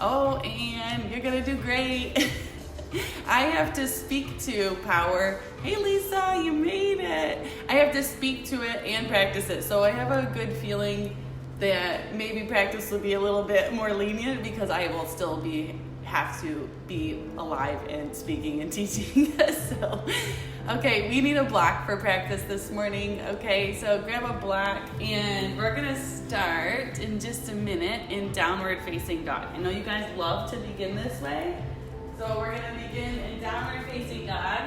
Oh, and you're gonna do great. I have to speak to power. Hey Lisa, you made it. I have to speak to it and practice it. So I have a good feeling that maybe practice will be a little bit more lenient because I will still have to be alive and speaking and teaching. So, okay, we need a block for practice this morning. Okay, so grab a block and we're gonna start in just a minute in downward facing dog. I know you guys love to begin this way. So we're gonna begin in downward facing dog.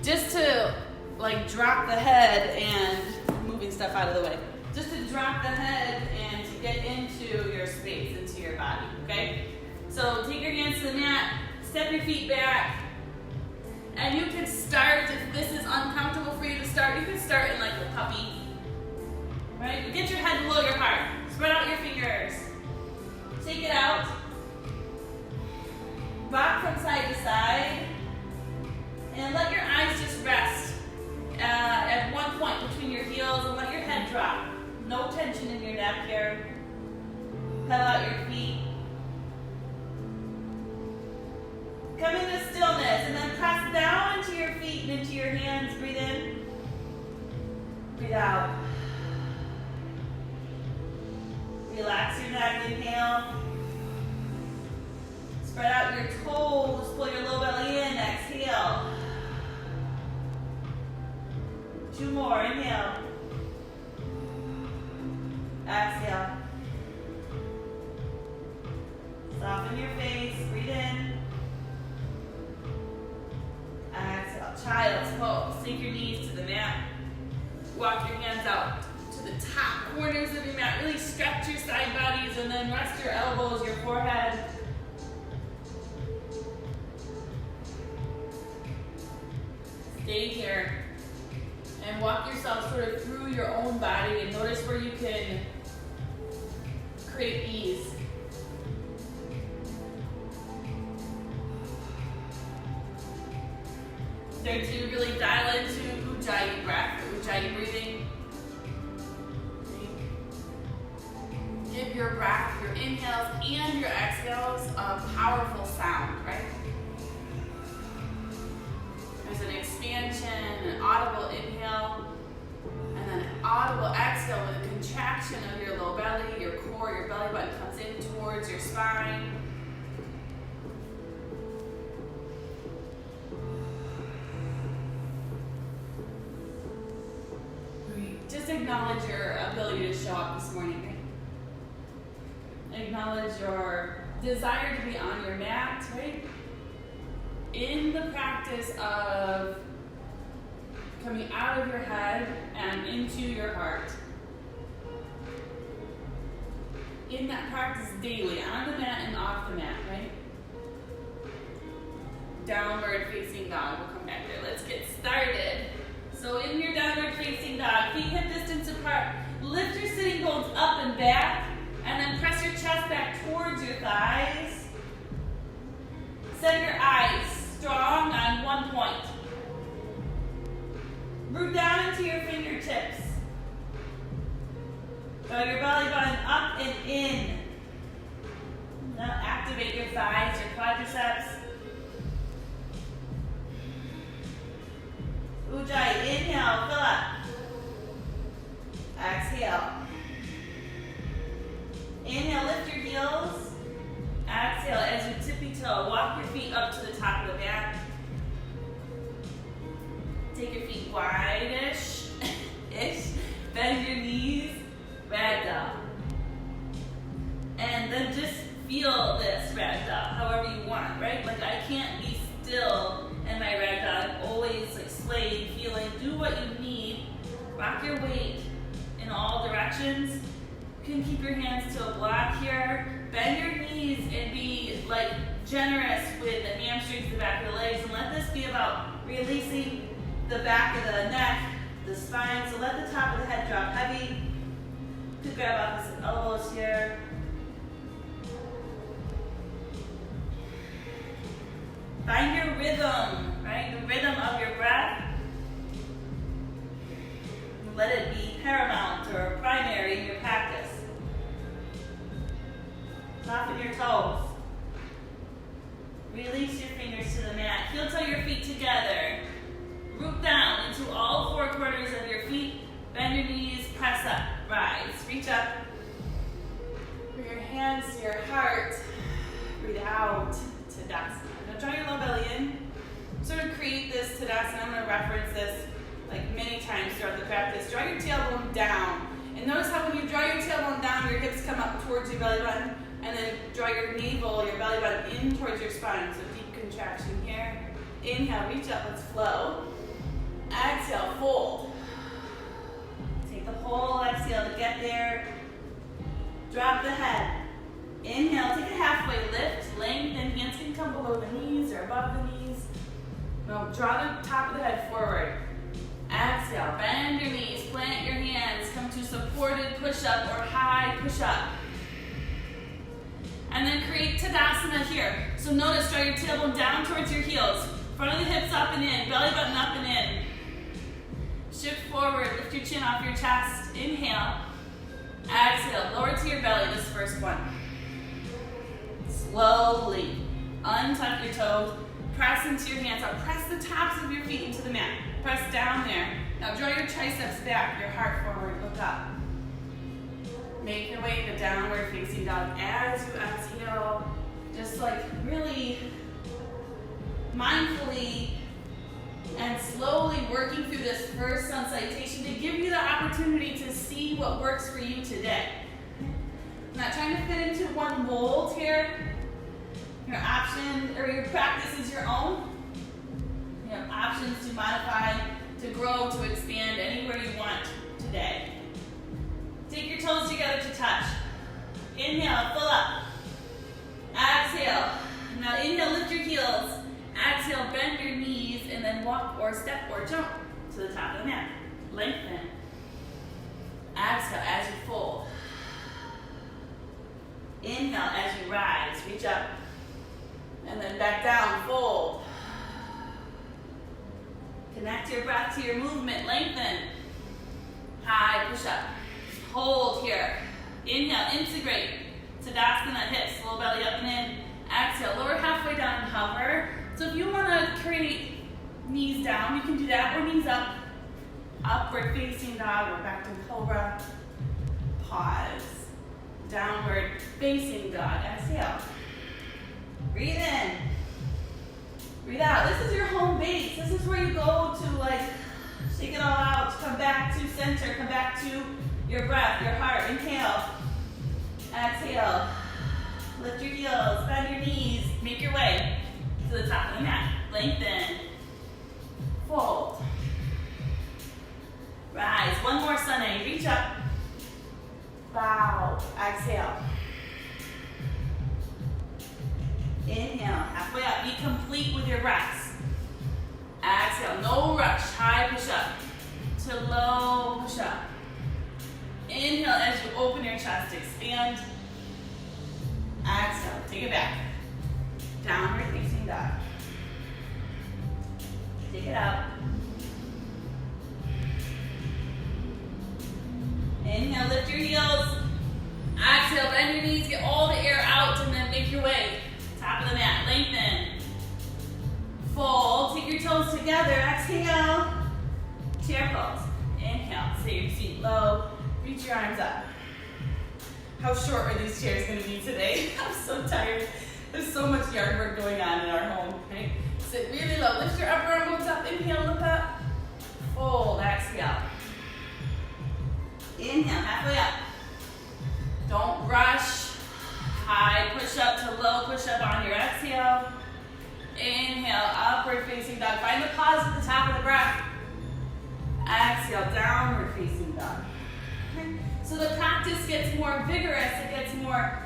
Just to like drop the head and moving stuff out of the way. Just to drop the head and to get into your space, into your body, okay? So take your hands to the mat, step your feet back, and you can start, if this is uncomfortable for you to start, you can start in like a puppy, right? Get your head below your heart, spread out your fingers, take it out, rock from side to side, and let your eyes just rest at one point between your heels and let your head drop. No tension in your neck here. Pedal out your feet. Come into stillness and then press down into your feet and into your hands. Breathe in. Breathe out. Relax your neck. Inhale. Spread out your toes. Pull your low belly in. Exhale. 2 more. Inhale. Exhale. Soften your face. Breathe in. Exhale. Child's pose. Sink your knees to the mat. Walk your hands out to the top corners of your mat. Really stretch your side bodies and then rest your elbows, your forehead. Stay here and walk yourself sort of through your own body and notice where you can create ease. Start to really dial into Ujjayi breath, Ujjayi breathing. Give your breath, your inhales and your exhales a powerful sound, right? There's an expansion, an audible inhale, and then an audible exhale with a contraction of your low belly, your core, your belly button comes in towards your spine. Just acknowledge your ability to show up this morning. Acknowledge your desire to be on your mat, right? In the practice of coming out of your head and into your heart. In that practice daily, on the mat and off the mat, right? Downward facing dog. We'll come back there. Let's get started. So in your downward facing dog, feet hip distance apart. Lift your sitting bones up and back, and then press your chest back towards your thighs. Set your eyes strong on one point. Root down into your fingertips. Draw your belly button up and in. Now activate your thighs, your quadriceps. Ujjayi, inhale, fill up. Exhale. Inhale, lift your heels. Exhale, as you tippy toe, walk your feet up to the top of the mat. Take your feet wide-ish. Bend your knees, ragdoll. And then just feel this ragdoll, however you want, right? Like I can't be still in my ragdoll. I'm always like swaying, feeling. Do what you need. Rock your weight in all directions. You can keep your hands to a block here. Bend your knees and be like generous with the hamstrings, the back of the legs, and let this be about releasing the back of the neck, the spine. So let the top of the head drop heavy. You can grab opposite elbows here. Find your rhythm, right? The rhythm of your breath. Let it be paramount or primary in your practice. Soften your toes. Release your fingers to the mat. Heel toe your feet together. Root down into all four corners of your feet. Bend your knees, press up, rise, reach up. Bring your hands to your heart. Breathe out, Tadasana. Now draw your low belly in. Sort of create this Tadasana. I'm going to reference this like many times throughout the practice. Draw your tailbone down. And notice how when you draw your tailbone down, your hips come up towards your belly button. And then draw your navel, your belly button in towards your spine. So deep contraction here. Inhale, reach up, let's flow. Exhale, fold. Take the whole exhale to get there. Drop the head. Inhale, take a halfway lift, lengthen, hands can come below the knees or above the knees. Now draw the top of the head forward. Exhale, bend your knees, plant your hands, come to supported push-up or high push-up. And then create Tadasana here. So notice, draw your tailbone down towards your heels. Front of the hips up and in, belly button up and in. Shift forward, lift your chin off your chest. Inhale. Exhale, lower to your belly, this first one. Slowly untuck your toes, press into your hands out. Press the tops of your feet into the mat. Press down there. Now draw your triceps back, your heart forward, look up. Make your way to downward facing dog as you exhale. Just like really mindfully and slowly working through this first sun salutation to give you the opportunity to see what works for you today. I'm not trying to fit into one mold here. Your option or your practice is your own. You have options to modify, to grow, to expand anywhere you want today. Take your toes together to touch. Inhale, fill up. Exhale. Now inhale, lift your heels. Exhale, bend your knees, and then walk or step or jump to the top of the mat. Lengthen. Exhale as you fold. Inhale as you rise, reach up. And then back down, fold. Connect your breath to your movement, lengthen. High push up. Hold here. Inhale, integrate. Tadasana, hips, low belly up and in. Exhale, lower halfway down and hover. So if you want to create knees down, you can do that, or knees up. Upward facing dog, or back to cobra. Pause. Downward facing dog, exhale. Breathe in. Breathe out. This is your home base. This is where you go to like shake it all out, come back to center, come back to your breath, your heart. Inhale. Exhale. Lift your heels, bend your knees, make your way to the top of the mat. Lengthen. Fold. Rise. One more sunny. Reach up. Bow. Exhale. Inhale. Halfway up. Be complete with your breaths. Exhale. No rush. High push up to low push up. Inhale as you open your chest. Expand. Exhale. Take it back. Downward facing dog. Take it out. Inhale, lift your heels. Exhale, bend your knees, get all the air out, and then make your way. Top of the mat, lengthen. Fold, take your toes together. Exhale. Chair pose. Inhale, stay your seat low. Reach your arms up. How short are these chairs going to be today? I'm so tired. There's so much yard work going on in our home, right? Sit really low. Lift your upper arm, up. Inhale, look up. Fold, exhale. Inhale, halfway up. Don't rush. High push up to low push up on your exhale. Inhale, upward facing dog. Find the pause at the top of the breath. Exhale, downward facing dog. Okay. So the practice gets more vigorous, it gets more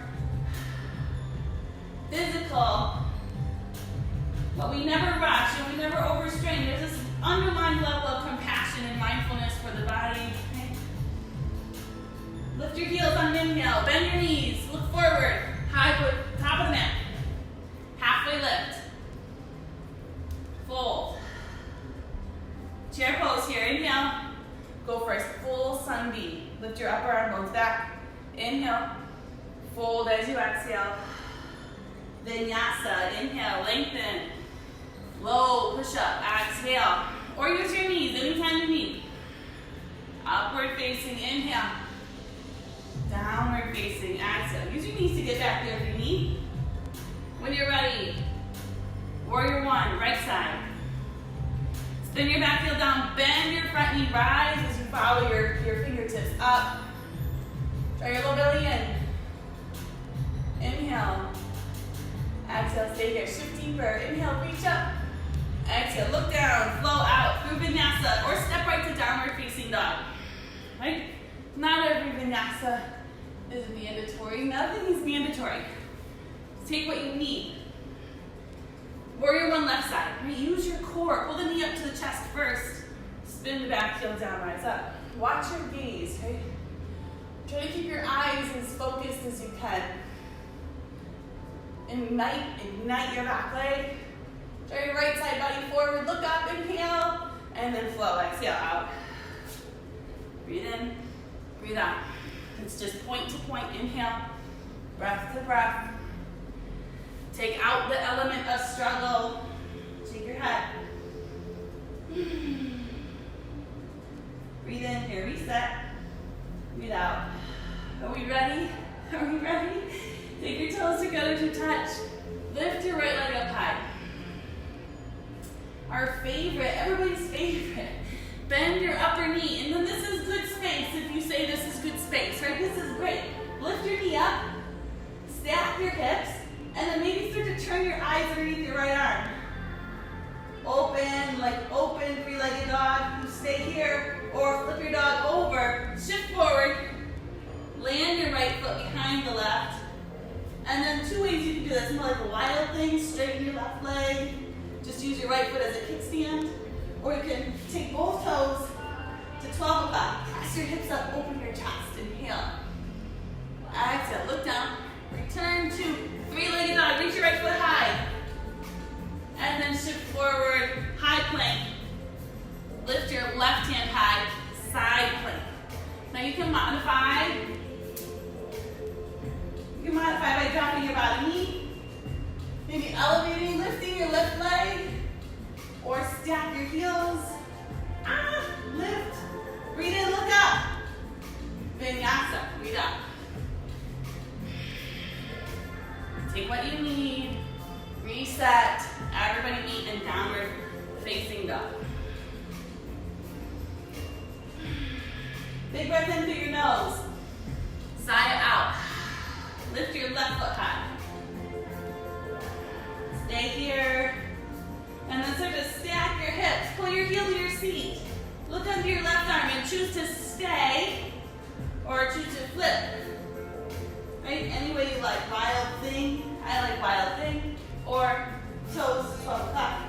physical, but we never rush and we never overstrain. There's this underlying level of compassion and mindfulness for the body. Okay. Lift your heels on an inhale, bend your knees, look forward, high foot, top of the mat, halfway lift, fold. Chair pose here, inhale, go for a full sun V. Lift your upper arm bones back, inhale, fold as you exhale. Vinyasa. Inhale, lengthen. Low push-up. Exhale. Or use your knees anytime you need. Upward facing. Inhale. Downward facing. Exhale. Use your knees to get back there if you need. When you're ready, warrior one, right side. Spin your back heel down, bend your front knee, rise as you follow your fingertips up. Draw your low belly in. Inhale. Exhale, stay here, shift deeper. Inhale, reach up. Exhale, look down, flow out through vinyasa, or step right to downward facing dog. Right? Not every vinyasa is mandatory. Nothing is mandatory. Take what you need. Warrior one, left side. Right? Use your core. Pull the knee up to the chest first. Spin the back heel down, rise up. Watch your gaze. Right? Try to keep your eyes as focused as you can. Ignite your back leg. Draw your right side body forward. Look up, inhale, and then flow. Exhale out. Breathe in, breathe out. It's just point to point. Inhale, breath to breath. Take out the element of struggle. Shake your head. Breathe in here, reset. Breathe out. Are we ready? Are we ready? Take your toes together to touch. Lift your right leg up high. Our favorite, everybody's favorite. Bend your upper knee, and then this is good space if you say this is good space, right? This is great. Lift your knee up, stack your hips, and then maybe start to turn your eyes underneath your right arm. Open, like open three-legged dog. You stay here, or flip your dog over, shift forward, land your right foot behind the left. And then two ways you can do this, more like a wild thing, straighten your left leg, just use your right foot as a kickstand. Or you can take both toes to 12 o'clock, press your hips up, open your chest, inhale. Exhale, look down, return to three-legged dog, reach your right foot high. And then shift forward, high plank. Lift your left hand high, side plank. Now you can modify by dropping your bottom knee, maybe elevating, lifting your left leg, or stack your heels. Lift, breathe in, look up. Vinyasa, breathe out. Take what you need, reset, everybody meet in downward facing dog. Big breath in through your nose, sigh it out. Lift your left foot high. Stay here. And then start to stack your hips. Pull your heel to your seat. Look under your left arm and choose to stay or choose to flip. Right? Any way you like. Wild thing. I like wild thing. Or toes 12 o'clock.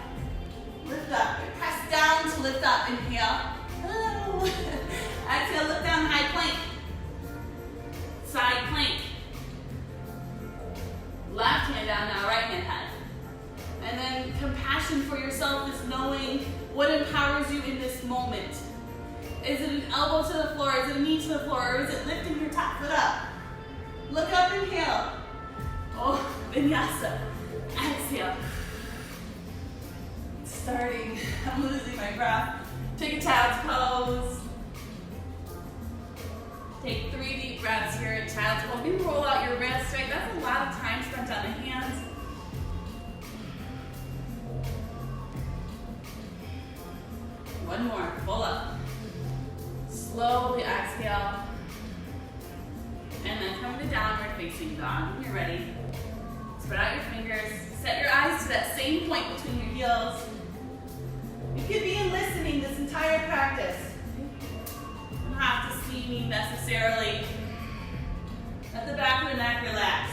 Lift up. Press down to lift up. Inhale. Hello. Exhale, lift down, high plank. Side plank. Left hand down now, right hand high. And then compassion for yourself is knowing what empowers you in this moment. Is it an elbow to the floor? Is it a knee to the floor? Or is it lifting your top foot up? Look up, inhale. Oh, vinyasa. Exhale. Starting, I'm losing my breath. Take a child's pose. Take 3 deep breaths here in child's pose. Maybe roll out your wrists, right? That's a lot of time spent on the hands. One more, pull up. Slowly exhale. And then come to downward facing dog. When you're ready, spread out your fingers. Set your eyes to that same point between your heels. You could be listening this entire practice. You don't have to see me necessarily. Let the back of the neck relax.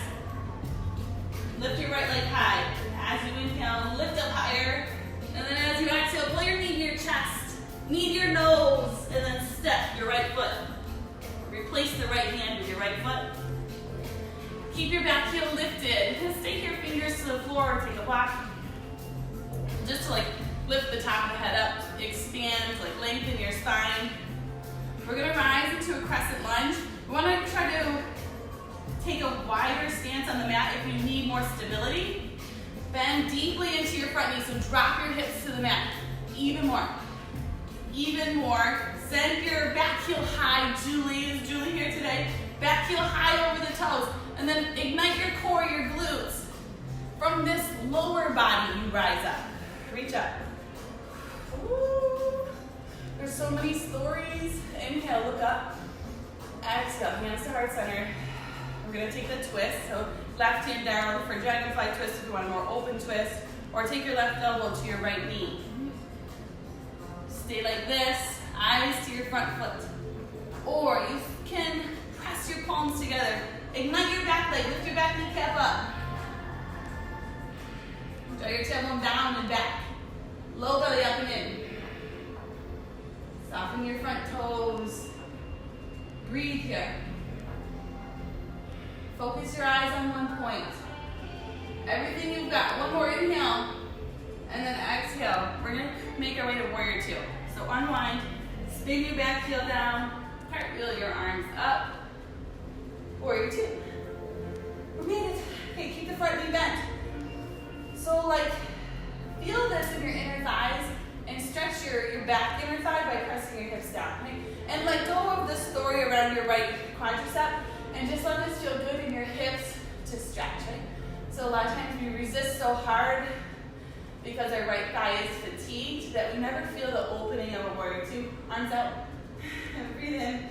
Lift your right leg high. As you inhale, lift up higher. And then as you exhale, pull your knee to your chest. Knee to your nose. And then step your right foot. Replace the right hand with your right foot. Keep your back heel lifted. Stay your fingers to the floor or take a walk. Just to lift the top of the head up, expand, lengthen your spine. We're gonna rise into a crescent lunge. We wanna try to take a wider stance on the mat if you need more stability. Bend deeply into your front knee, so drop your hips to the mat. Even more. Even more. Send your back heel high. Is Julie here today? Back heel high over the toes. And then ignite your core, your glutes. From this lower body, you rise up. Reach up. Ooh. There's so many stories. Inhale, look up. Exhale, hands to heart center. We're gonna take the twist. So left hand down for dragonfly twist if you want a more open twist. Or take your left elbow to your right knee. Stay like this, eyes to your front foot. Or you can press your palms together. Ignite your back leg, lift your back kneecap up. Draw your tailbone down and back. Low belly up and in. Soften your front toes. Breathe here. Focus your eyes on one point. Everything you've got. One more inhale. And then exhale. We're going to make our way to warrior two. So unwind. Spin your back heel down. Cartwheel your arms up. Warrior two. We made it. Okay, keep the front knee bent. So feel this in your inner thighs and stretch your back inner thigh by pressing your hips down. Right? And let go of the story around your right quadricep and just let this feel good in your hips to stretch. Right? So a lot of times we resist so hard because our right thigh is fatigued that we never feel the opening of a warrior two. Arms out. Breathe in.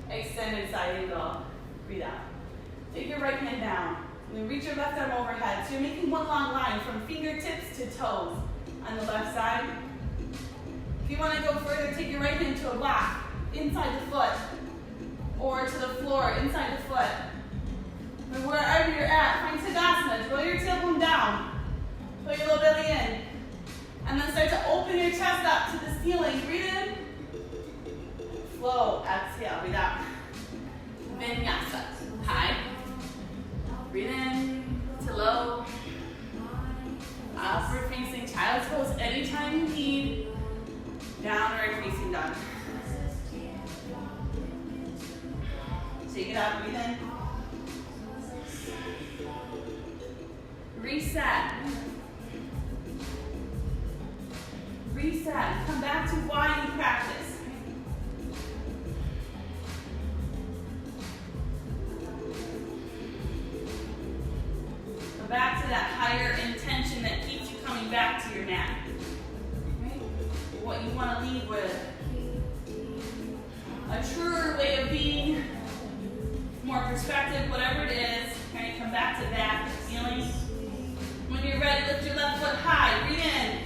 Extended side angle. Breathe out. Take your right hand down. And then reach your left arm overhead. So you're making one long line from fingertips to toes on the left side. If you want to go further, take your right hand to a block inside the foot or to the floor inside the foot. And wherever you're at, find Tadasana. Draw your tailbone down. Put your low belly in. And then start to open your chest up to the ceiling. Breathe in. Flow. Exhale. Breathe out. Vinyasa. High. Breathe in to low. Upward facing child's pose anytime you need. Downward facing dog. Shake it out. Breathe in. Reset. Reset. Come back to why you practice. Go back to that higher intention that keeps you coming back to your mat. Right? What you want to leave with. A truer way of being, more perspective, whatever it is. Right? Come back to that feeling. When you're ready, lift your left foot high. Breathe in.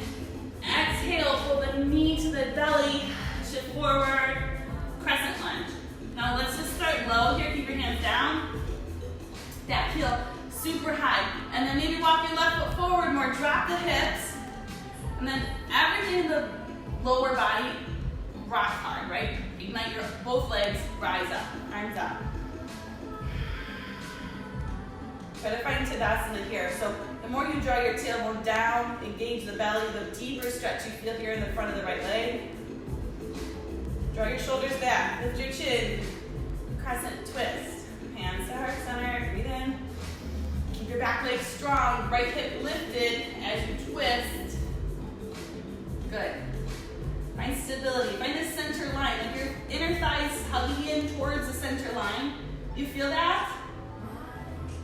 Exhale, pull the knee to the belly. Shift forward. Crescent lunge. Now let's just start low here. Keep your hands down. That heel super high. And then maybe walk your left foot forward more. Drop the hips. And then everything in the lower body, rock hard, right? Ignite your both legs, rise up. Arms up. Try to find Tadasana here. So the more you draw your tailbone down, engage the belly, the deeper stretch you feel here in the front of the right leg. Draw your shoulders back, lift your chin, crescent twist. Hands to heart center, breathe in. Keep your back leg strong, right hip lifted as you twist. Good. Find stability, find the center line, like your inner thighs hugging in towards the center line. You feel that?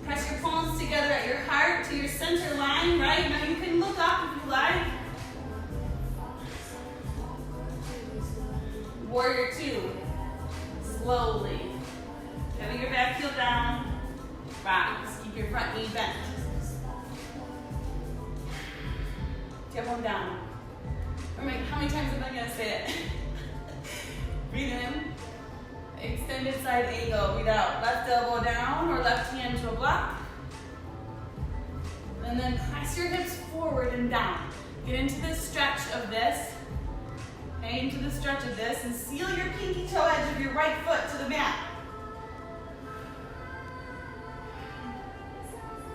Press your palms together at your heart to your center line, right? Now you can look up if you like. Warrior two. Slowly. Having your back heel down. Rise. Keep your front knee bent. Tailbone down. How many times am I going to say it? Breathe in. Extended side angle. Breathe out. Left elbow down or left hand to a block. And then press your hips forward and down. Get into the stretch of this. Okay, into the stretch of this and seal your pinky toe edge of your right foot to the mat.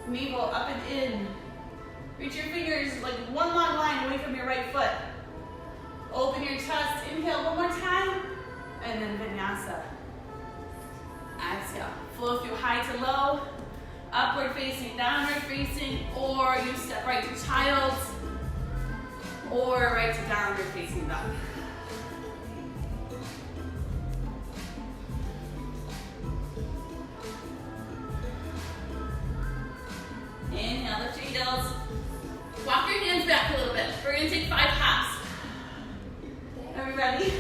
Navel up and in. Reach your fingers like one long line away from your right foot. Open your chest. Inhale one more time. And then vinyasa. Exhale. Flow through high to low. upward facing, downward facing, or you step right to child's, or right to downward facing dog. Inhale, lift your heels. Walk your hands back a little bit. We're gonna take 5 hops. Everybody,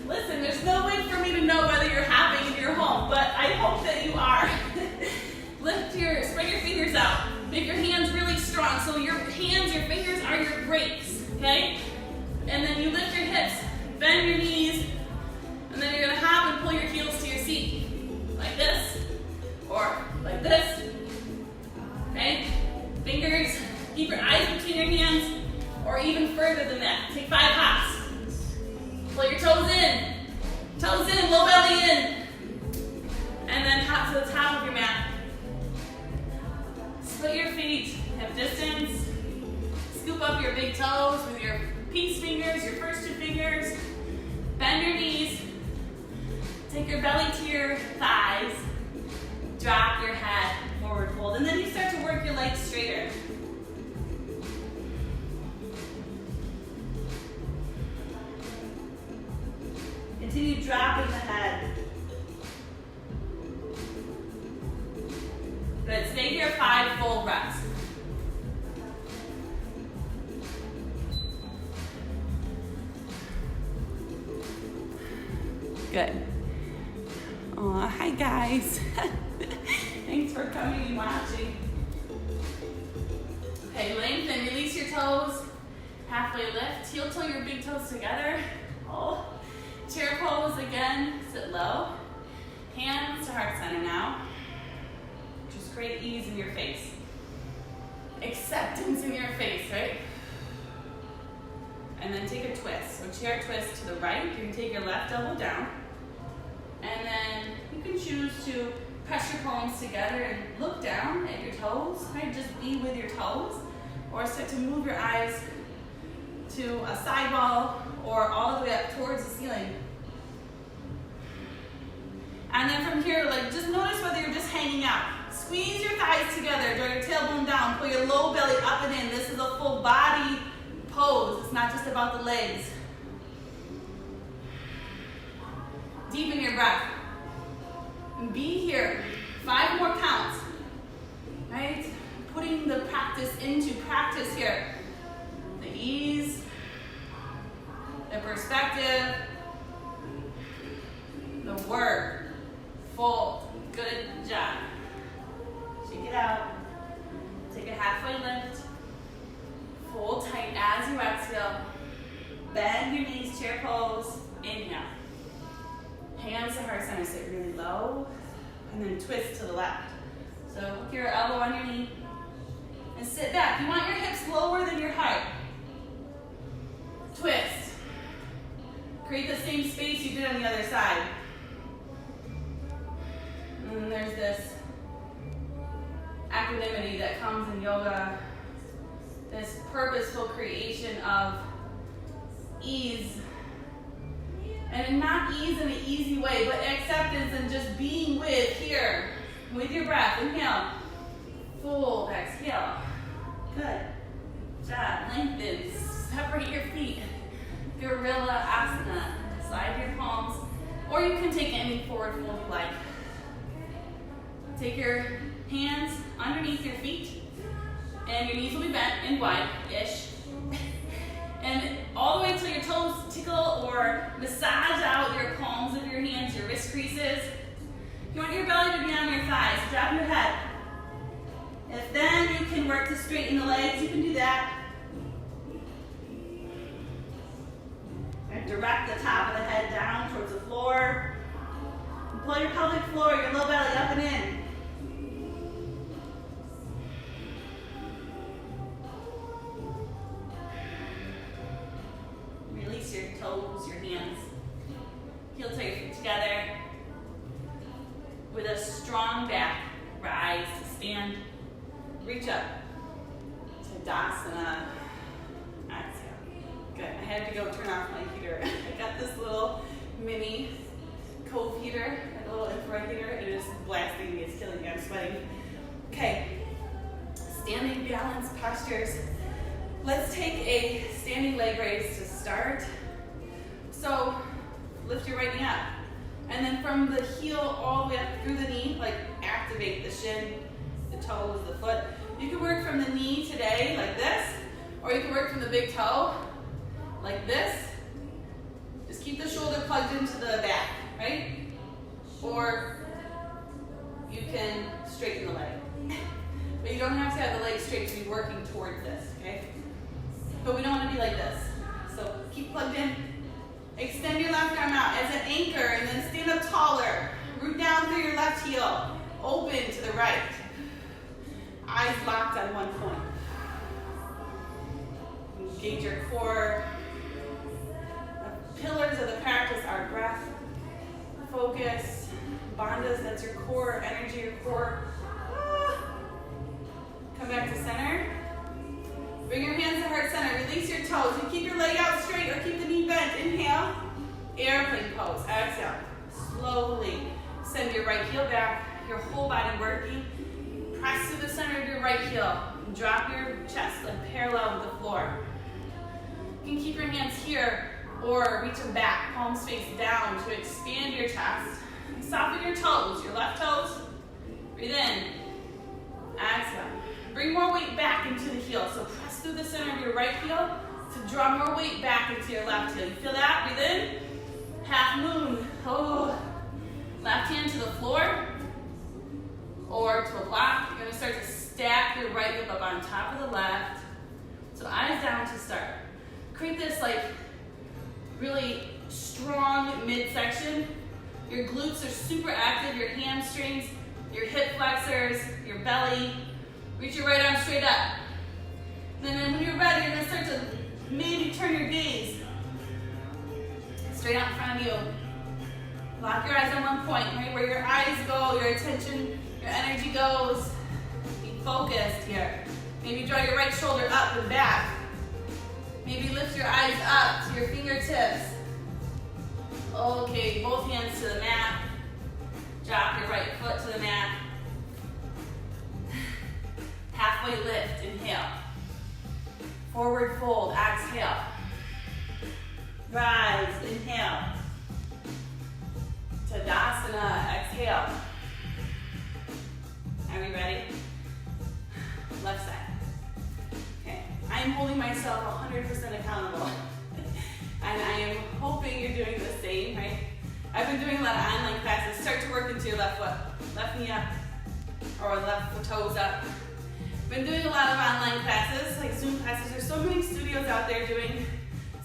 listen, there's no way for me to know whether you're hopping in your home, but I hope that you are. Spread your fingers out. Make your hands really strong. So your hands, your fingers are your brakes, okay? And then you lift your hips, bend your knees, and then you're gonna hop and pull your heels to your seat. Like this, or like this, okay? Fingers, keep your eyes between your hands, or even further than that. Take 5 hops. Pull your toes in, low belly in, and then hop to the top of your mat. Split your feet, hip distance. Scoop up your big toes with your peace fingers, your first 2 fingers. Bend your knees. Take your belly to your thighs. Drop your head, forward fold. And then you start to work your legs straighter. Continue dropping the head. Good, stay here 5 full breaths. Good. Hi guys. Thanks for coming and watching. Okay, lengthen, release your toes. Halfway lift, heel toe your big toes together. Oh. Chair pose again, sit low. Hands to heart center now. Just create ease in your face. Acceptance in your face, right? And then take a twist. So chair twist to the right. You can take your left elbow down. And then you can choose to press your palms together and look down at your toes, right? Just be with your toes. Or start to move your eyes to a side wall or all the way up towards the ceiling. And then from here, just notice whether you're just hanging out. Squeeze your thighs together, draw your tailbone down, pull your low belly up and in. This is a full body pose. It's not just about the legs. Deepen your breath. And be here. 5 more counts. Right? Putting the practice into practice here. The ease, the perspective, the work. Fold. Good job. Shake it out. Take a halfway lift. Fold tight as you exhale. Bend your knees, chair pose. Inhale. Hands to heart center, sit really low. And then twist to the left. So hook your elbow on your knee. And sit back. You want your hips lower than your heart. Twist. Create the same space you did on the other side. And there's this equanimity that comes in yoga, this purposeful creation of ease. And not ease in an easy way, but acceptance and just being with here, with your breath. Inhale, fold, exhale. Good job. Lengthen, separate your feet. Gorilla asana. Slide your palms, or you can take any forward fold you like. Take your hands underneath your feet, and your knees will be bent and wide-ish. And all the way till your toes tickle or massage out your palms of your hands, your wrist creases. You want your belly to be on your thighs. Drop your head. If then you can work to straighten the legs, you can do that. And direct the top of the head down towards the floor. And pull your pelvic floor, your low belly up and in. Release your toes, your hands. Heel toe your feet together. With a strong back, rise to stand. Reach up to Tadasana. Exhale. Good. I had to go turn off my heater. I got this little mini cove heater, like a little infrared heater. It is blasting me. It's killing me. I'm sweating. Okay, standing balance postures. Let's take a standing leg raise to start. So lift your right knee up. And then from the heel all the way up through the knee, like activate the shin, the toes, the foot. You can work from the knee today like this, or you can work from the big toe like this. Just keep the shoulder plugged into the back, right? Or you can straighten the leg. But you don't have to have the leg straight to be working towards this, okay? But we don't want to be like this. So keep plugged in. Extend your left arm out as an anchor and then stand up taller. Root down through your left heel. Open to the right. Eyes locked on one point. Engage your core. The pillars of the practice are breath, focus, bandhas, that's your core, energy, your core. Come back to center. Bring your hands to heart center. Release your toes. You keep your leg out straight or keep the knee bent. Inhale. Airplane pose. Exhale. Slowly send your right heel back. Your whole body working. Press through the center of your right heel. Drop your chest like parallel with the floor. You can keep your hands here or reach them back, palms face down to expand your chest. Soften your toes, your left toes. Breathe in. Exhale. Bring more weight back into the heel. So press through the center of your right heel to draw more weight back into your left heel. You feel that? Breathe in. Half moon. Oh. Left hand to the floor or to a block. You're going to start to stack your right hip up on top of the left. So eyes down to start. Create this like really strong midsection. Your glutes are super active, your hamstrings, your hip flexors, your belly. Reach your right arm straight up. And then when you're ready, you're going to start to maybe turn your gaze straight out in front of you. Lock your eyes on one point, right? Where your eyes go, your attention, your energy goes. Be focused here. Maybe draw your right shoulder up and back. Maybe lift your eyes up to your fingertips. Okay, both hands to the mat. Drop your right foot to the mat. Halfway lift, inhale. Forward fold, exhale. Rise, inhale. Tadasana, exhale. Are we ready? Left side. Okay, I am holding myself 100% accountable. And I am hoping you're doing the same, right? I've been doing a lot of online classes. Start to work into your left foot. Left knee up, or left foot toes up. Been doing a lot of online classes, like Zoom classes. There's so many studios out there doing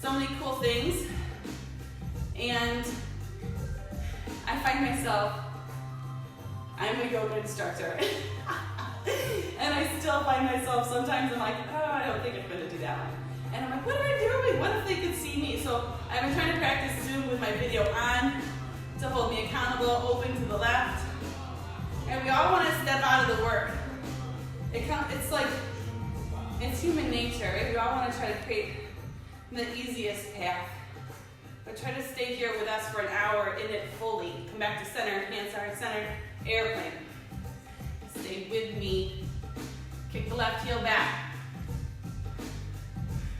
so many cool things. And I find myself, I'm a yoga instructor. And I still find myself, sometimes I'm like, oh, I don't think I'm gonna do that one. And I'm like, what am I doing? What if they could see me? So I've been trying to practice Zoom with my video on to hold me accountable, open to the left. And we all want to step out of the work. It's like, it's human nature, right? We all want to try to create the easiest path. But try to stay here with us for an hour in it fully. Come back to center, hands are center, airplane. Stay with me. Kick the left heel back.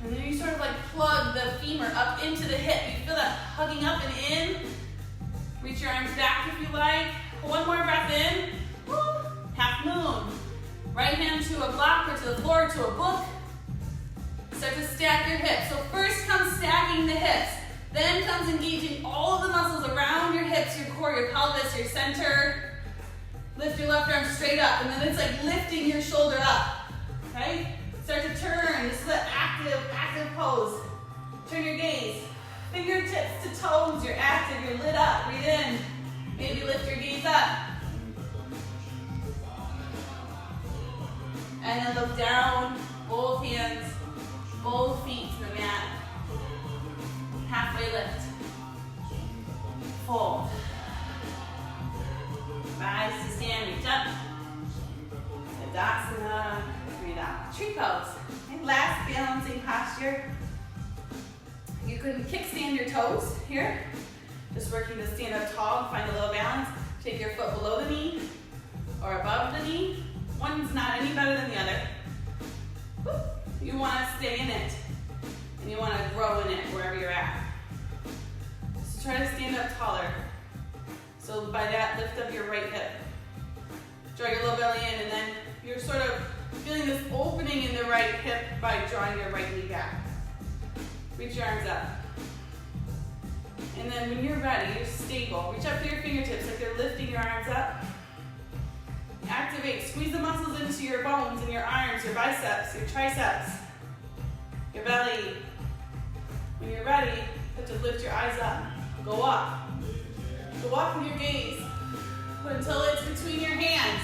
And then you sort of like plug the femur up into the hip. You feel that hugging up and in. Reach your arms back if you like. One more breath in. Woo. Half moon. Right hand to a block or to the floor, to a book. Start to stack your hips. So first comes stacking the hips. Then comes engaging all of the muscles around your hips, your core, your pelvis, your center. Lift your left arm straight up. And then it's like lifting your shoulder up. Okay? Start to turn. This is an active pose. Turn your gaze. Fingertips to toes. You're active. You're lit up. Breathe in. Maybe lift your gaze up. And then look down. Both hands. Both feet to the mat. Halfway lift. Fold. Rise to stand. Reach up. Tadasana. Breathe out. Tree pose. Okay, last balancing posture. You can kickstand your toes here. Just working to stand up tall, find a little balance. Take your foot below the knee or above the knee. One's not any better than the other. You want to stay in it, and you want to grow in it wherever you're at. So try to stand up taller. So by that, lift up your right hip. Draw your low belly in, and then you're sort of feeling this opening in the right hip by drawing your right knee back. Reach your arms up. And then when you're ready, you're stable. Reach up to your fingertips like you're lifting your arms up. Activate, squeeze the muscles into your bones and your arms, your biceps, your triceps, your belly. When you're ready, you have to lift your eyes up. Go up. Go up with your gaze until it's between your hands.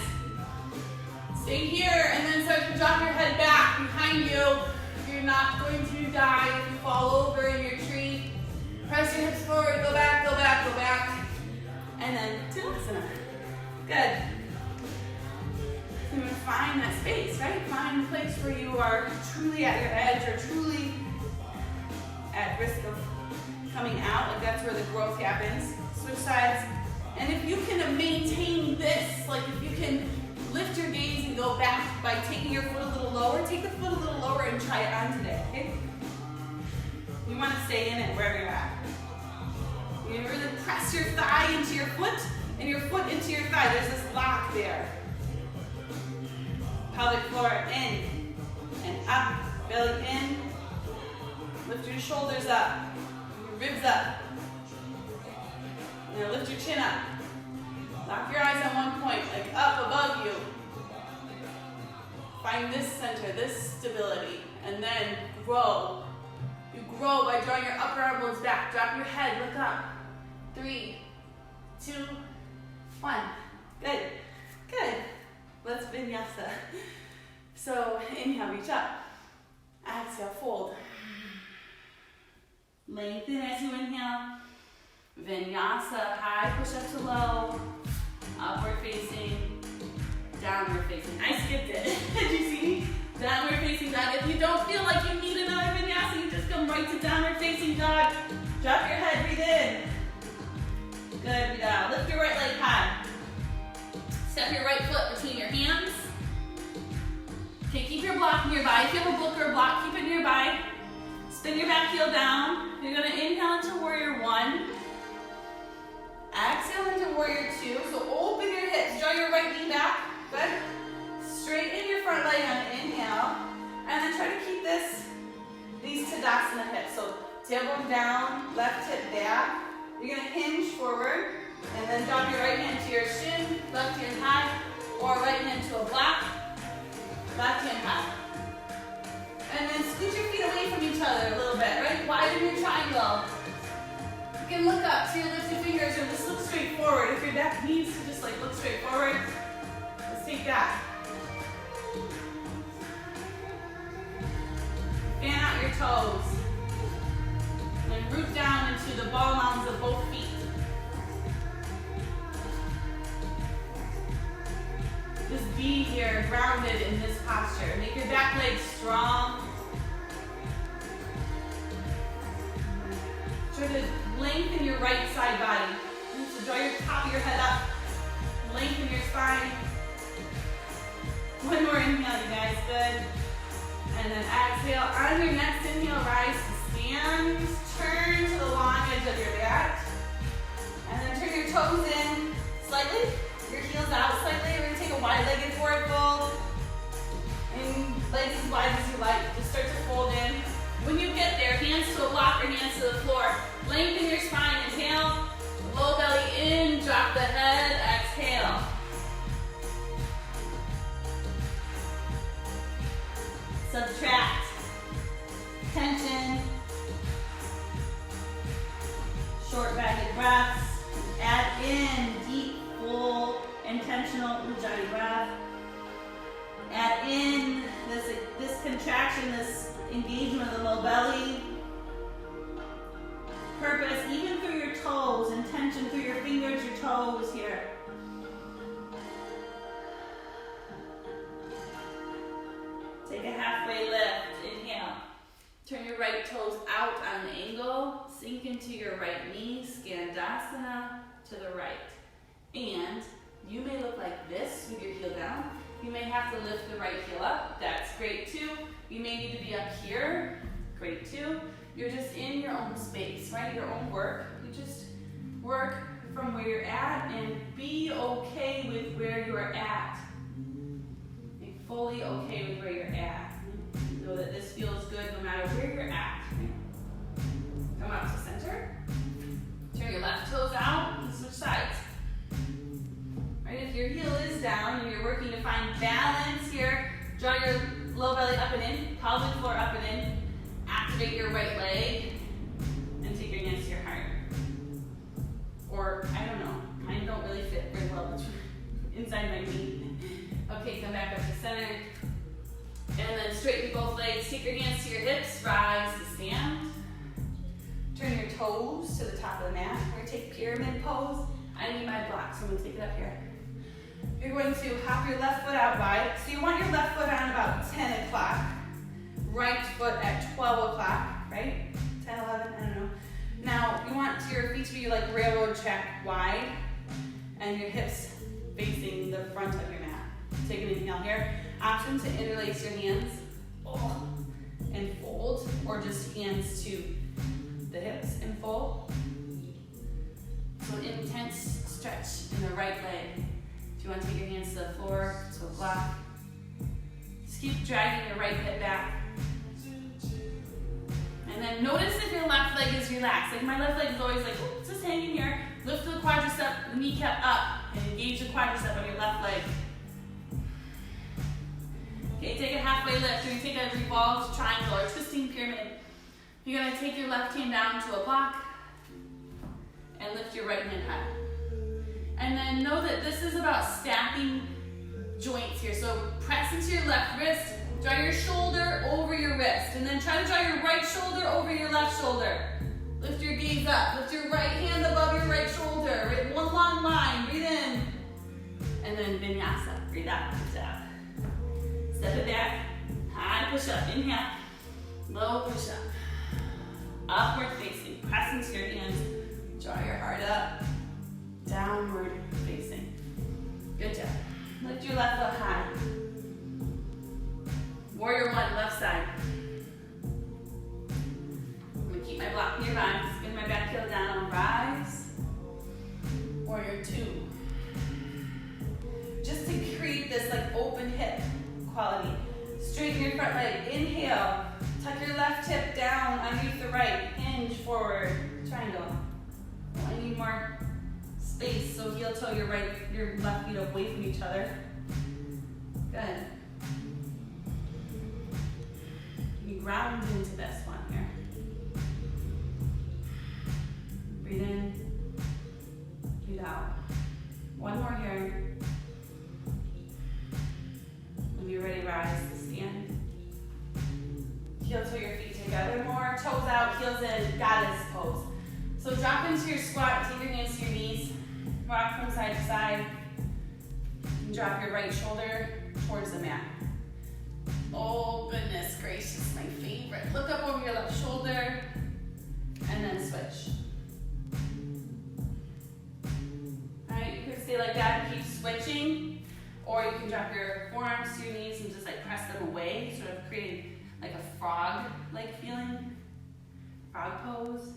Stay here and then start to drop your head back behind you. You're not going to die if you fall over in your tree. Press your hips forward, go back, go back, go back. And then Tadasana. Good. So you're going to find that space, right? Find the place where you are truly at your edge or truly at risk of coming out. Like that's where the growth happens. Switch sides. And if you can maintain this, like if you can lift your gaze and go back by taking your foot a little lower, take the foot a little lower and try it on today, okay? You want to stay in it wherever you're at. You really press your thigh into your foot and your foot into your thigh. There's this lock there. Pelvic floor in and up, belly in. Lift your shoulders up, your ribs up. Now lift your chin up. Lock your eyes on one point, like up above you. Find this center, this stability, and then grow. You grow by drawing your upper arm bones back. Drop your head, look up. 3, 2, 1. Good, good. Let's vinyasa. So inhale, reach up. Exhale, fold. Lengthen as you inhale. Vinyasa, high push up to low. Upward facing, downward facing. I skipped it. Did you see? Downward facing dog. If you don't feel like you need another vinyasa, you just come right to downward facing dog. Drop your head, breathe in. Good, breathe out. Lift your right leg high. Step your right foot between your hands. Okay, keep your block nearby. If you have a book or a block, keep it nearby. Spin your back heel down. You're gonna inhale into warrior 1. Exhale into warrior 2. So open your hips. Draw your right knee back. Good. Straighten your front leg on inhale. And then try to keep these Tadasana hips. So tailbone down, left hip back. You're going to hinge forward. And then drop your right hand to your shin, left hand high. Or right hand to a block, left hand high. And then scoot your feet away from each other a little bit, right? Widen your triangle. You can look up to your lifted fingers or just look straight forward. If your neck needs to just like look straight forward, let's take that. Fan out your toes. And root down into the ball mounds of both feet. Just be here, grounded in this posture. Make your back leg strong. Try to lengthen your right side body. So draw your top of your head up. Lengthen your spine. One more inhale, you guys. Good. And then exhale. On your next inhale, rise to stand. Turn to the long edge of your back. And then turn your toes in slightly. Your heels out slightly. We're going to take a wide-legged forward fold. And legs as wide as you like. Just start to fold in. When you get there, hands to a block or hands to the floor. Lengthen your spine. Inhale. Low belly in. Drop the head. Exhale. Subtract. Tension. Short ragged breaths. Add in deep, full, intentional Ujjayi breath. Add in this contraction, this engagement of the low belly. Purpose, even through your toes, intention through your fingers, your toes here. Take a halfway lift, inhale. Turn your right toes out on an angle, sink into your right knee, Skandasana to the right. And you may look like this with your heel down, You may have to lift the right heel up. That's great too. You may need to be up here. Great too. You're just in your own space, right? Your own work. You just work from where you're at and be okay with where you're at. Be fully okay with where you're at. Know that this feels good no matter where you're at. Come up to center. Turn your left toes out and switch sides. Right, if your heel is down and you're working to find balance here, draw your low belly up and in, pelvic floor up and in. Activate your right leg and take your hands to your heart. Or, I don't know, mine don't really fit very well inside my knee. Okay, come back up to center. And then straighten both legs. Take your hands to your hips, rise to stand. Turn your toes to the top of the mat. We're gonna take pyramid pose. I need my block, so I'm gonna take it up here. You're going to hop your left foot out wide. So you want your left foot on about 10 o'clock. Right foot at 12 o'clock, right? 10, 11, I don't know. Now, you want your feet to be like railroad track wide and your hips facing the front of your mat. Take an inhale here. Option to interlace your hands and fold, or just hands to the hips and fold. So intense stretch in the right leg. Do you want to take your hands to the floor, to a block? Just keep dragging your right hip back. And then notice if your left leg is relaxed. Like my left leg is always like, oh, it's just hanging here. Lift the quadricep, the kneecap up, and engage the quadricep on your left leg. Okay, take a halfway lift. You're gonna take a revolved triangle or twisting pyramid. You're gonna take your left hand down to a block and lift your right hand high. And then know that this is about stacking joints here. So press into your left wrist, draw your shoulder over your wrist, and then try to draw your right shoulder over your left shoulder. Lift your gaze up, lift your right hand above your right shoulder. Right, one long line, breathe in. And then vinyasa, breathe out, push up. Step it back, high push up, inhale, low push up. Upward facing, press into your hands, draw your heart up, downward facing. Good job. Lift your left foot high. Warrior one, left side. I'm gonna keep my block nearby, spin my back heel down, rise. Warrior two. Just to create this like open hip quality. Straighten your front leg, inhale. Tuck your left hip down underneath the right, hinge forward, triangle. I need more space, so heel toe your left feet away from each other. Good. You ground into this one here. Breathe in, breathe out. One more here. When you're ready, rise to stand. Heel toe your feet together more, toes out, heels in, goddess pose. So drop into your squat, take your hands to your knees, rock from side to side, and drop your right shoulder towards the mat. Oh goodness gracious, my favorite. Look up over your left shoulder, and then switch. Alright, you can stay like that and keep switching, or you can drop your forearms to your knees and just like press them away, sort of creating like a frog-like feeling, frog pose.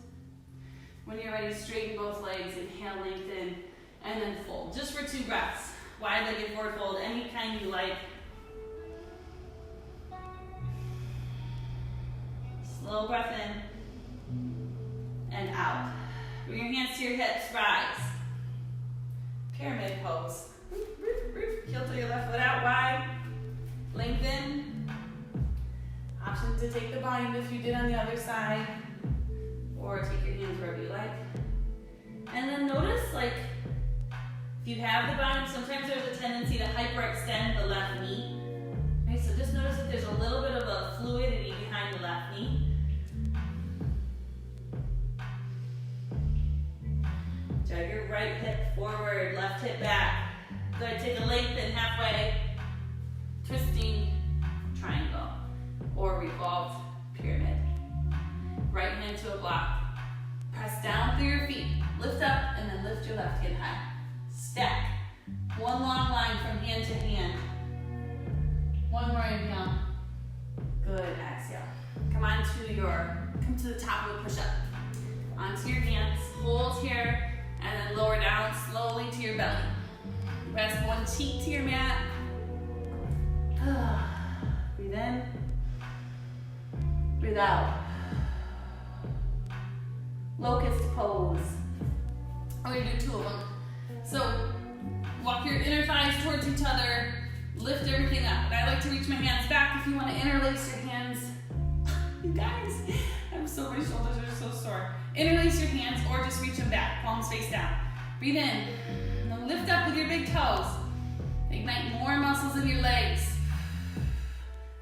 When you're ready, straighten both legs, inhale, lengthen, and then fold. Just for 2 breaths. Wide-legged forward fold, any kind you like. Slow breath in and out. Bring your hands to your hips, rise. Pyramid pose. Heel to your left foot out wide. Lengthen. Option to take the bind if you did on the other side, or take your hands wherever you like. And then notice, like, if you have the bind, sometimes there's a tendency to hyperextend the left knee. Okay, so just notice that there's a little bit of a fluidity behind the left knee. Drag your right hip forward, left hip back. Good, take a lengthen halfway, twisting triangle, or revolved pyramid. Right hand to a block. Press down through your feet. Lift up and then lift your left hand high. Stack. One long line from hand to hand. come to the top of a push-up. Onto your hands, hold here, and then lower down slowly to your belly. Rest one cheek to your mat. Breathe in. Breathe out. Locust pose. We're gonna do 2 of them. So walk your inner thighs towards each other. Lift everything up. And I like to reach my hands back if you want to interlace your hands. You guys, my shoulders are so sore. Interlace your hands or just reach them back, palms face down. Breathe in. And then lift up with your big toes. Ignite more muscles in your legs.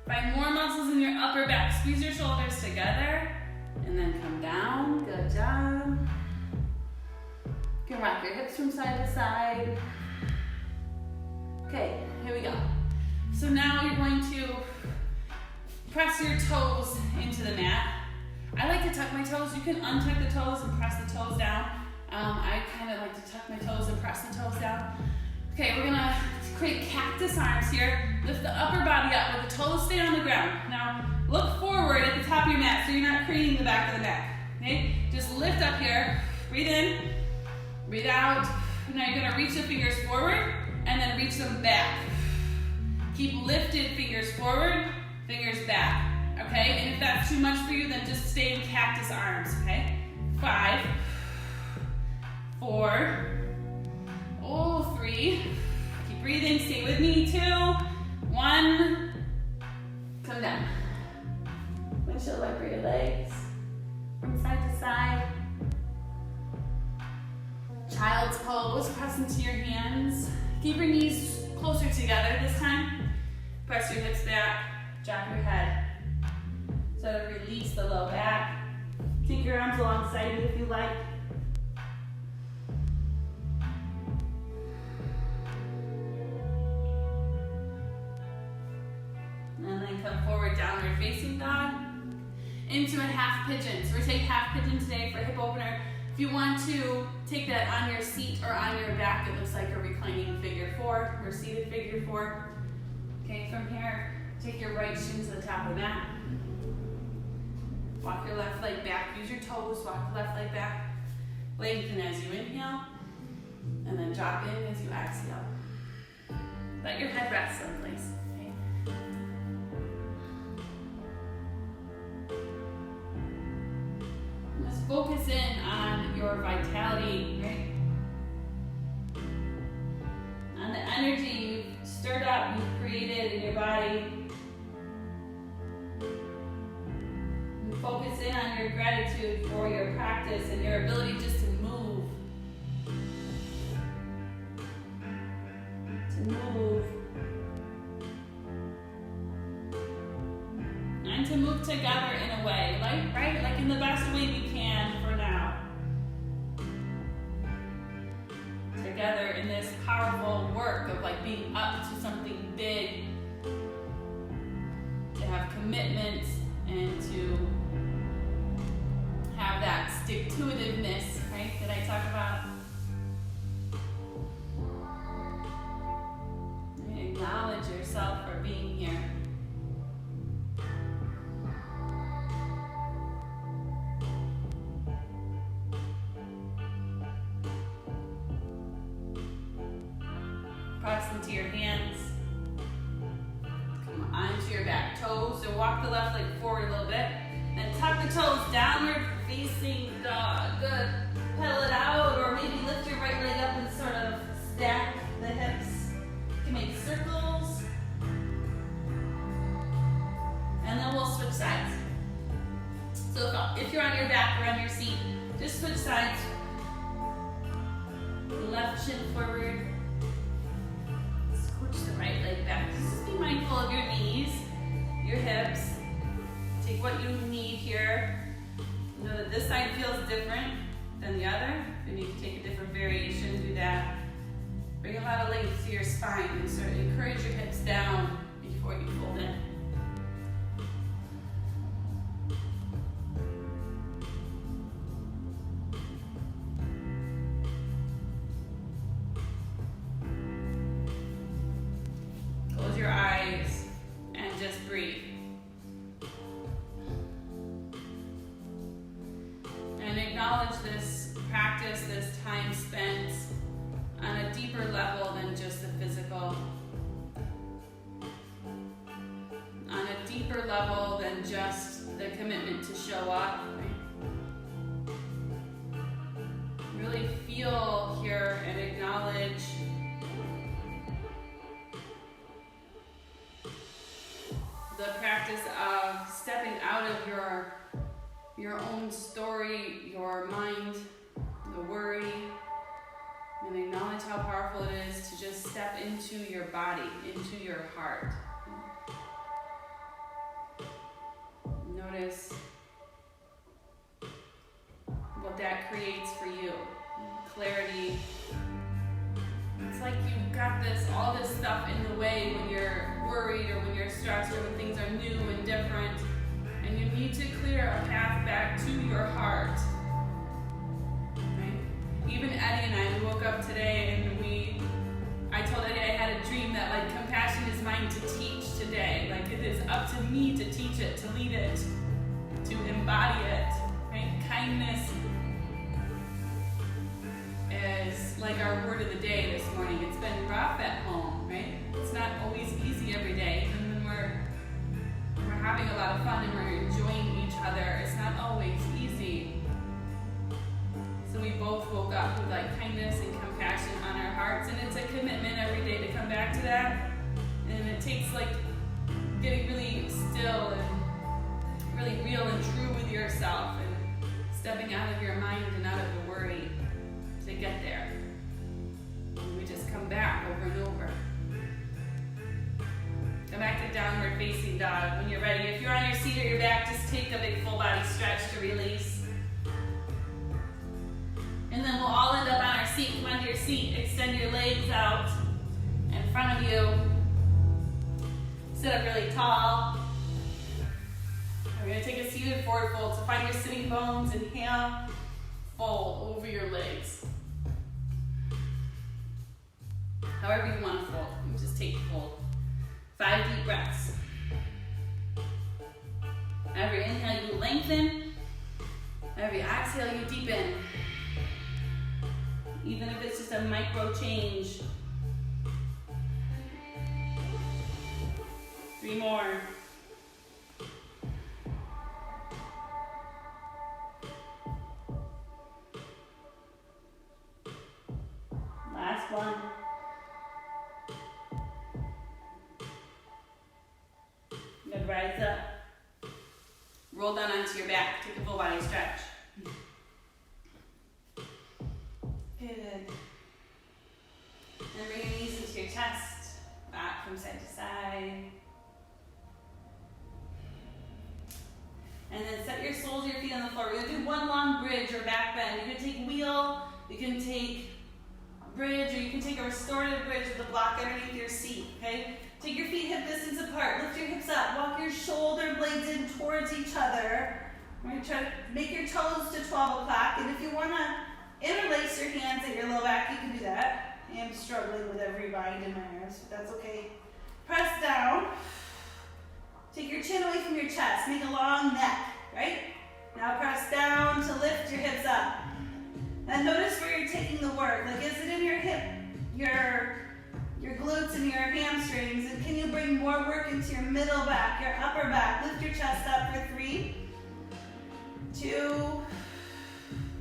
Find more muscles in your upper back. Squeeze your shoulders together. And then come down. Good job. You can rock your hips from side to side. Okay, here we go. So now you're going to press your toes into the mat. I like to tuck my toes. You can untuck the toes and press the toes down. I kind of like to tuck my toes and press the toes down. Okay, we're gonna create cactus arms here. Lift the upper body up where the toes stay on the ground. Now look forward at the top of your mat so you're not craning the back of the neck. Okay, just lift up here. Breathe in, breathe out. Now you're gonna reach the fingers forward and then reach them back. Keep lifted fingers forward, fingers back. Okay, and if that's too much for you, then just stay in cactus arms. Okay, 5, 4, 3. Keep breathing, stay with me. 2, 1. Come down. Windshield wiper your legs from side to side. Child's pose, press into your hands. Keep your knees closer together this time. Press your hips back, drop your head. So to release the low back. Take your arms alongside you if you like. And then come forward, downward facing dog. Into a half pigeon. So we're taking half pigeon today for hip opener. If you want to take that on your seat or on your back, it looks like a reclining figure 4 or seated figure 4. Okay, from here, take your right shin to the top of the mat. Walk your left leg back, use your toes, walk the left leg back. Lengthen as you inhale, and then drop in as you exhale. Let your head rest someplace. Okay? Just focus in on your vitality, right? On the energy you've stirred up, you've created in your body. And focus in on your gratitude for your practice and your ability just to move. And to move together in a way, right? Like in the best way we can for now. Together in this powerful work of like being up to something big, to have commitment and to have that stick-to-itiveness, right, that I talk about. And acknowledge yourself for being here. Press into your hands. Come onto your back toes. So walk the left leg forward a little bit. And tuck the toes downward facing dog. Good. Pedal it out or maybe lift your right leg up and sort of stack the hips. You can make circles. And then we'll switch sides. So if you're on your back or on your seat, just switch sides. Left shin forward. Switch the right leg back. Just be mindful of your knees, your hips. Take what you need here. Know that this side feels different than the other. If you need to take a different variation, do that. Bring a lot of length to your spine and sort of encourage your hips down before you fold in. Close your eyes and just breathe. acknowledge this practice, this time spent on a deeper level than just the physical. On a deeper level than just the commitment to show up. Right? Really feel here and acknowledge the practice of stepping out of your own story, your mind, the worry, and acknowledge how powerful it is to just step into your body, into your heart. Notice what that creates for you. Clarity. It's like you've got all this stuff in the way when you're worried or when you're stressed or when things are new and different. And you need to clear a path back to your heart. Right? Even Eddie and I, we woke up today and I told Eddie I had a dream that like compassion is mine to teach today. Like it is up to me to teach it, to lead it, to embody it. Right? Kindness is like our word of the day this morning. It's been rough at home, right? It's not always easy every day. Even when we're having a lot of fun and we're enjoying each other, it's not always easy. So we both woke up with like kindness and compassion on our hearts, and it's a commitment every day to come back to that. And it takes like getting really still and really real and true with yourself and stepping out of your mind and out of the worry to get there. And we just come back over and over. Come back to downward facing dog when you're ready. If you're on your seat or your back, just take a big full body stretch to release. And then we'll all end up on our seat. Come onto your seat, extend your legs out in front of you. Sit up really tall. We're going to take a seated forward fold. So find your sitting bones, inhale, fold over your legs. However you want to fold, you just take the fold. 5 deep breaths. Every inhale you lengthen. Every exhale you deepen. Even if it's just a micro change. 3 more. Last one. Good, rise up. Roll down onto your back. Take a full body stretch. Good. And bring your knees into your chest. Back from side to side. And then set your soles of your feet on the floor. We're going to do one long bridge or back bend. You can take wheel, you can take bridge, or you can take a restorative bridge with a block underneath your seat, okay? Take your feet hip distance apart. Lift your hips up. Walk your shoulder blades in towards each other. We're going to try to make your toes to 12 o'clock. And if you want to interlace your hands at your low back, you can do that. I am struggling with every bind in my ears, but that's okay. Press down. Take your chin away from your chest. Make a long neck, right? Now press down to lift your hips up. And notice where you're taking the work. Like, is it in your hip, your glutes and your hamstrings? And can you bring more work into your middle back, your upper back? Lift your chest up for 3, 2,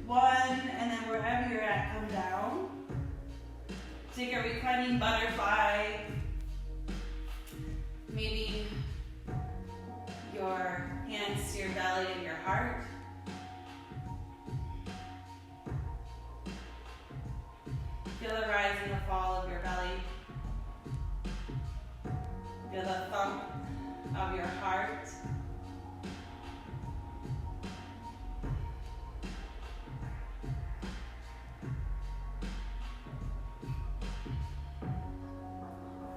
1, and then wherever you're at, come down. Take a reclining butterfly. Maybe your hands to your belly and your heart. Feel the rise and the fall of your belly. Feel the thump of your heart.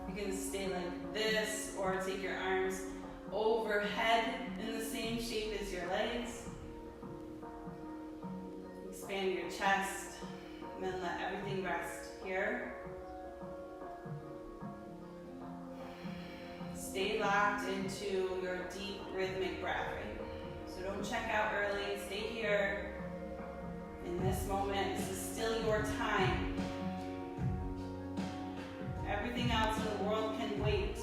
You can stay like this or take your arms overhead in the same shape as your legs. Expand your chest. And then let everything rest here. Stay locked into your deep rhythmic breath, right? So don't check out early, stay here. In this moment, this is still your time. Everything else in the world can wait.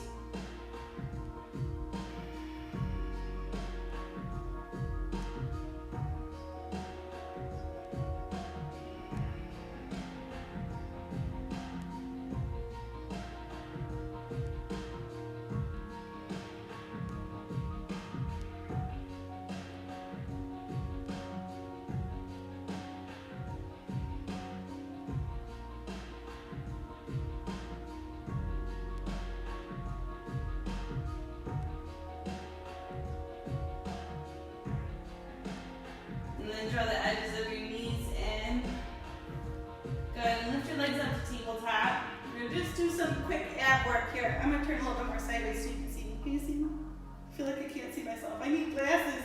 And then draw the edges of your knees in. Good, and lift your legs up to tabletop. We're gonna just do some quick ab work here. I'm gonna turn a little bit more sideways so you can see me. Can you see me? I feel like I can't see myself. I need glasses.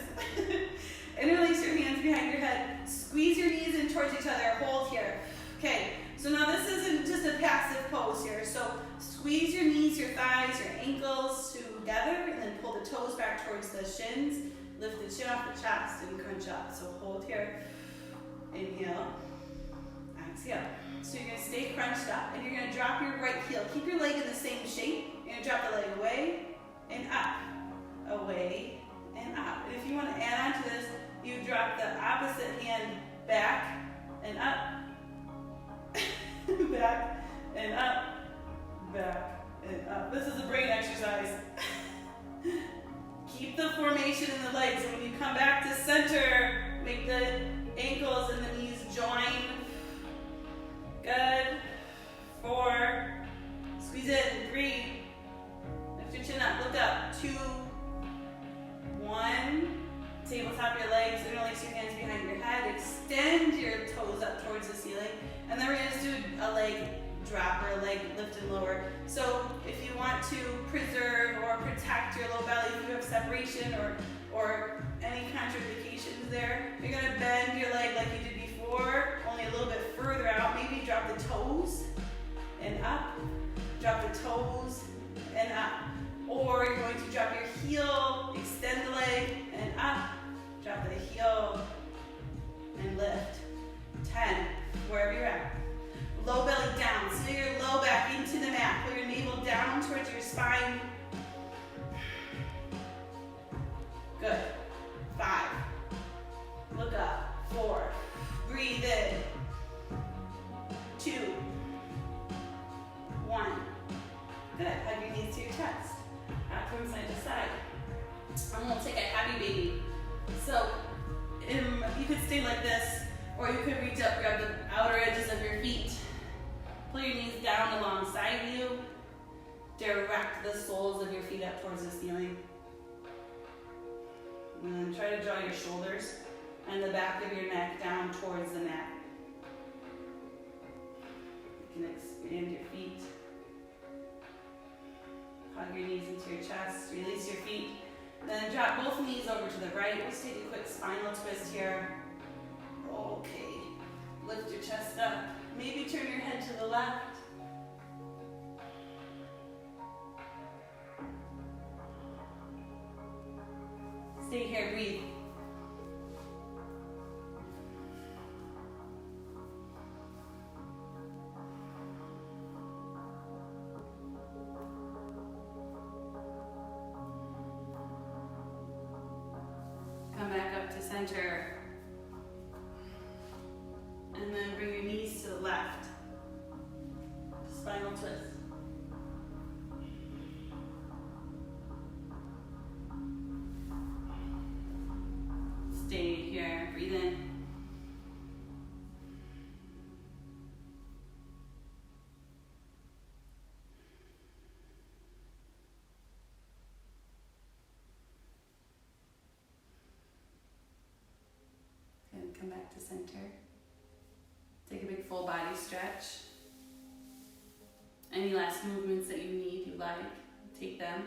Interlace your hands behind your head. Squeeze your knees in towards each other. Hold here. Okay, so now this isn't just a passive pose here. So squeeze your knees, your thighs, your ankles together, and then pull the toes back towards the shins. Lift the chin off the chest and crunch up. So hold here. Inhale. Exhale. So you're going to stay crunched up, and you're going to drop your right heel. Keep your leg in the same shape. You're going to drop the leg away and up. Away and up. And if you want to add on to this, you drop the opposite hand back and up. Back and up. Back and up. This is a brain exercise. Keep the formation in the legs. And when you come back to center, make the ankles and the knees join. Good. 4. Squeeze in. 3. Lift your chin up. Look up. 2. 1. Tabletop your legs. Interlace your hands behind your head. Extend your toes up towards the ceiling. And then we're going to just do a leg drop or a leg lift and lower. So if you want to preserve or protect your low belly, if you have separation or any contraindications there, you're going to bend your leg like you did before, only a little bit further out. Maybe drop the toes and up. Drop the toes and up. Or you're going to drop your heel, extend the leg and up. Drop the heel and lift. 10, wherever you're at. Low belly down, so your low back into the mat. Pull your navel down towards your spine. Good. 5. Look up. 4. Breathe in. 2. 1. Good. Hug your knees to your chest. Out from side to side. And we'll take a happy baby. So you could stay like this, or you could reach up, grab the outer edges of your feet. Pull your knees down alongside you. Direct the soles of your feet up towards the ceiling. And then try to draw your shoulders and the back of your neck down towards the mat. You can expand your feet. Hug your knees into your chest. Release your feet. Then drop both knees over to the right. Let's take a quick spinal twist here. Okay. Lift your chest up. Maybe turn your head to the left. Stay here, breathe. Come back up to center. And then bring your knees to the left. Spinal twist. Stay here. Breathe in. Good. Come back to center. Take a big full body stretch. Any last movements that you like, take them.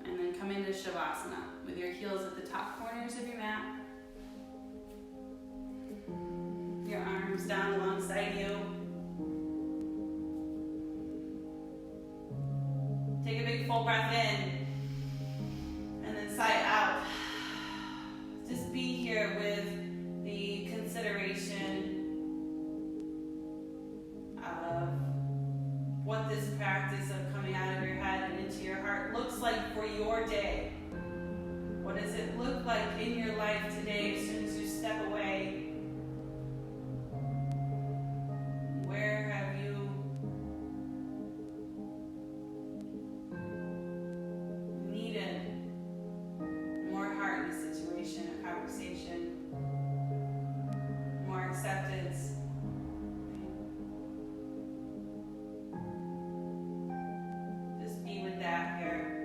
And then come into Shavasana with your heels at the top corners of your mat. Your arms down alongside you. Take a big full breath in. And then sigh out. Just be here. here with the consideration of what this practice of coming out of your head and into your heart looks like for your day. What does it look like in your life today as soon as you step away? Where have you needed more heart in a situation, a conversation, more acceptance? Just be with that here.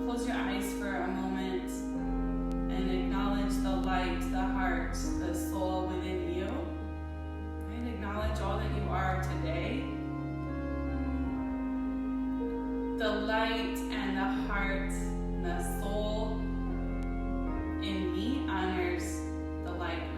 Close your eyes for a moment and acknowledge the light, the heart, the soul within you. And acknowledge all that you are today. The light and the heart and the soul in me honors the light